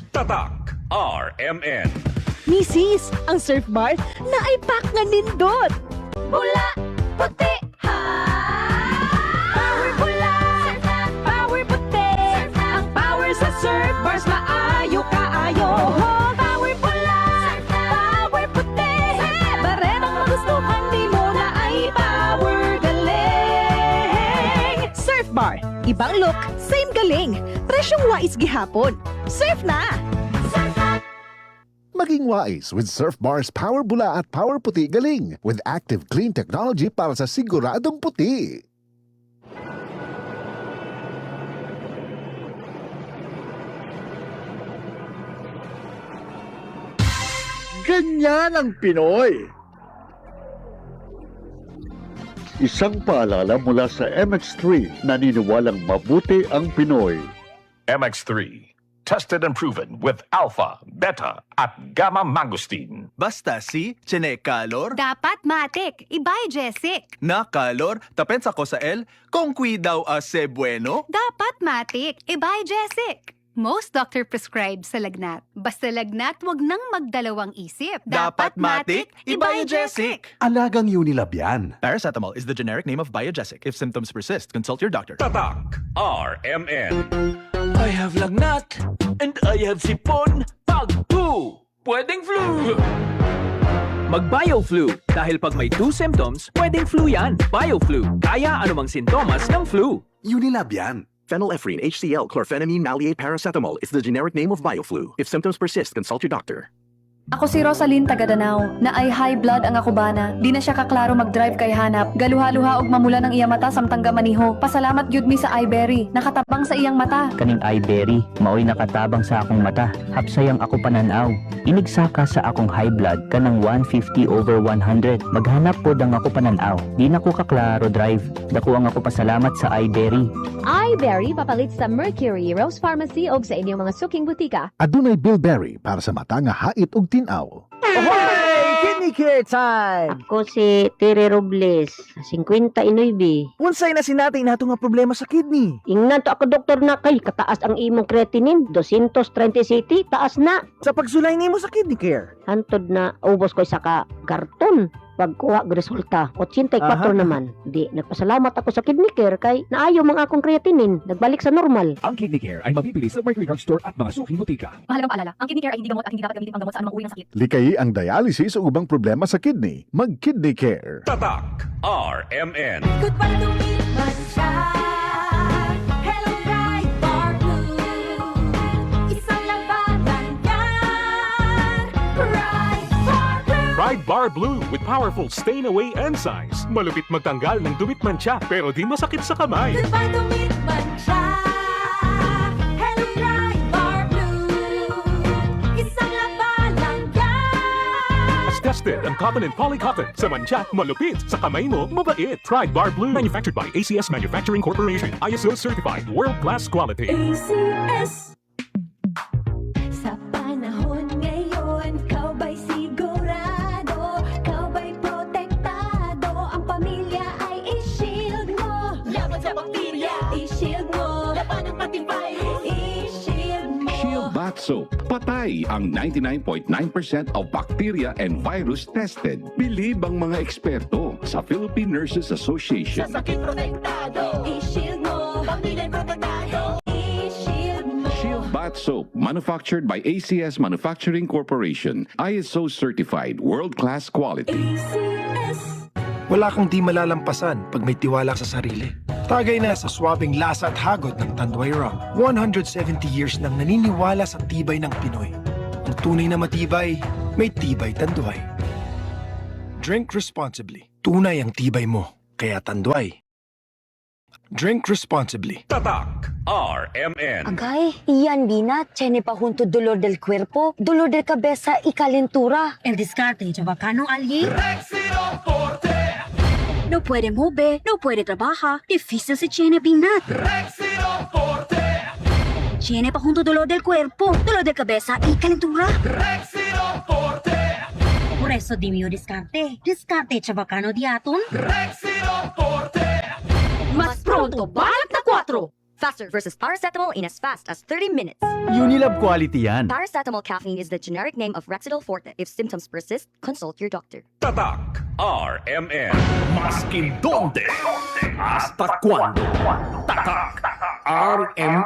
Tatak RMN. Misis, ang surf bar na ay pack nga nindot. Bula, puti, ha! Power bula, power puti. Ang power sa surf bars maayo kaayo. Power bula, power puti. Baretang magustuhan di mo na ay power galing. Surf bar, ibang look, same galing. Presyong wais gihapon. Surf na! Maging wise with Surf Bar's Power Bula at Power Puti Galing with active clean technology para sa siguradong puti. Ganyan ang Pinoy! Isang paalala mula sa MX3, naniniwalang mabuti ang Pinoy. MX3. Tested and proven with alpha, beta, at gamma mangosteen. Basta si Chinecalor Dapat matik, ibay Jessic. na calor, tapensa ko sa el, kung cuidaw a se bueno. Dapat matik, ibay Jessic. Most doctor prescribe sa lagnat. Basta lagnat, wag nang magdalawang isip. Dapat matik, Ibiogesic. Alagang Unilab yan. Paracetamol is the generic name of Biogesic. If symptoms persist, consult your doctor. Tatak RMN. I have lagnat and I have sipon. Pag 2, pwedeng flu. Mag-BioFlu. Dahil pag may 2 symptoms, pwedeng flu yan. BioFlu. Kaya anumang sintomas ng flu. Unilab yan. Phenylephrine, HCl, chlorphenamine, maleate, paracetamol is the generic name of BioFlu. If symptoms persist, consult your doctor. Ako si Rosaline Tagadanao, na ay high blood ang ako bana. Di na siya kaklaro mag-drive kay hanap. Galuha-luha og mamula ng iya mata samtang gamaniho. Pasalamat gyud mi sa iBerry, nakatabang sa iyang mata. Kaning iBerry, maoy nakatabang sa akong mata. Hapsayang ako pananaw. Inigsaka sa akong high blood kanang 150/100. Maghanap pod ang ako pananaw. Di na ko kaklaro drive. Dako ang ako pasalamat sa iBerry. iBerry papalit sa Mercury, Rose Pharmacy o sa inyong mga suking butika. Adunay Bilberry para sa mata nga hait ug tinaw. Ahoy! Kidney care time! Ako si Tere Robles, 59. Unsay na sinatay nato nga problema sa kidney? Ingnan to ako doktor na kay kataas ang imong creatinine, 230 city, taas na. Sa pagsulay nimo sa kidney care. Hantod na ubos ko sa ka karton. Pagkuha og resulta, 84 naman. Di, nagpasalamat ako sa kidney care kay naayo mga akong creatinine, nagbalik sa normal. Ang Kidney Care ay mabibili sa Mercury Drug Store at mga suking butika. Mahalagang paalala, ang kidney care ay hindi gamot at hindi dapat gamitin pang gamot sa anumang uri ng sakit. Likayi ang dialysis o ubang problema sa kidney. Mag-Kidney Care. Tatak RMN. Goodbye to me, Masya. Hello, Bright Bar Blue. Isang labanan yan. Bright Bar Blue. Pride Bar Blue with powerful stain-away enzymes. Malupit magtanggal ng dumit mancha pero di masakit sa kamay. Goodbye to me, Masya. Hello, Bright Bar Blue. Isang labanan yan. As tested ang cotton and polycotton. Sa mancha, malupit. Sa kamay mo, mabait. Pride Bar Blue. Manufactured by ACS Manufacturing Corporation. ISO certified. World-class quality. ACS. Sa panahon ngayon, kau ba'y sigurado? Kau ba'y protektado? Ang pamilya ay i-shield mo. Laban sa bakterya, i-shield mo. Laban ng matibay, i-shield mo. Shield Bath Soap. Patay ang 99.9% of bacteria and virus tested. Bilib ang mga eksperto sa Philippine Nurses Association. Sa sakit protektado, i-shield mo. Pamilya'y protektado, i-shield mo. Shield Bath Soap, manufactured by ACS Manufacturing Corporation. ISO certified, world-class quality. ACS. Wala kang di malalampasan pag may tiwala sa sarili. Tagay na sa swabing lasa at hagod ng Tanduay Rum. 170 years nang naniniwala sa tibay ng Pinoy. Ang tunay na matibay, may tibay Tanduay. Drink responsibly. Tunay ang tibay mo, kaya Tanduay. Drink responsibly. Tatak RMN. Agay, iyan Bina, tiene pa junto dolor del cuerpo, dolor de cabeza y calentura. El descarte, chabacano alguien. Rexino Forte. No puede mover, no puede trabajar, difícil se tiene Binat. Rexino Forte. Tiene pa junto dolor del cuerpo, dolor de cabeza y calentura. Rexino Forte. Por eso dime yo descarte, descarte chabacano diaton. Rexino Forte. Mas pronto, balak na 4. Faster versus paracetamol in as fast as 30 minutes. Unilab quality yan. Paracetamol caffeine is the generic name of Rexidol Forte. If symptoms persist, consult your doctor. Tatak RMN. Maskin donde. Hasta cuando. Tatak RMN.